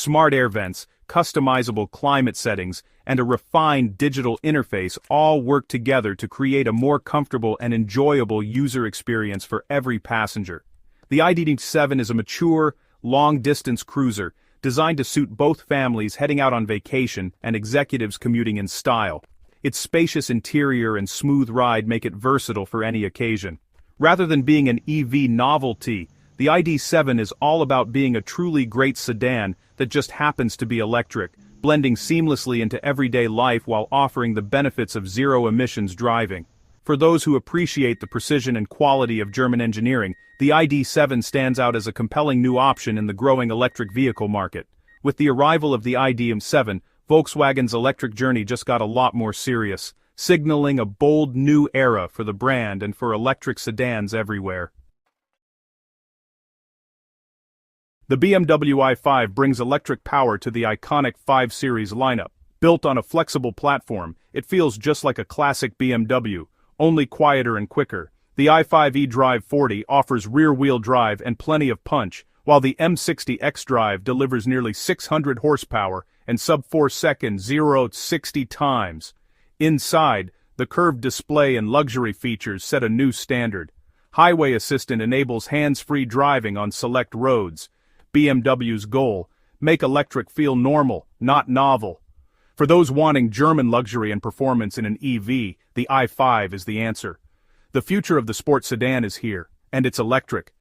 smart air vents, customizable climate settings, and a refined digital interface all work together to create a more comfortable and enjoyable user experience for every passenger. The ID.7 is a mature, long-distance cruiser, designed to suit both families heading out on vacation and executives commuting in style. Its spacious interior and smooth ride make it versatile for any occasion. Rather than being an EV novelty, the ID.7 is all about being a truly great sedan that just happens to be electric, blending seamlessly into everyday life while offering the benefits of zero-emissions driving. For those who appreciate the precision and quality of German engineering, the ID.7 stands out as a compelling new option in the growing electric vehicle market. With the arrival of the ID.7, Volkswagen's electric journey just got a lot more serious, signaling a bold new era for the brand and for electric sedans everywhere. The BMW i5 brings electric power to the iconic 5 Series lineup. Built on a flexible platform, it feels just like a classic BMW, only quieter and quicker. The i5 eDrive 40 offers rear-wheel drive and plenty of punch, while the M60 xDrive delivers nearly 600 horsepower and sub-4 seconds 0-60 times. Inside, the curved display and luxury features set a new standard. Highway Assistant enables hands-free driving on select roads. BMW's goal: make electric feel normal, not novel. For those wanting German luxury and performance in an EV, the i5 is the answer. The future of the sports sedan is here, and it's electric.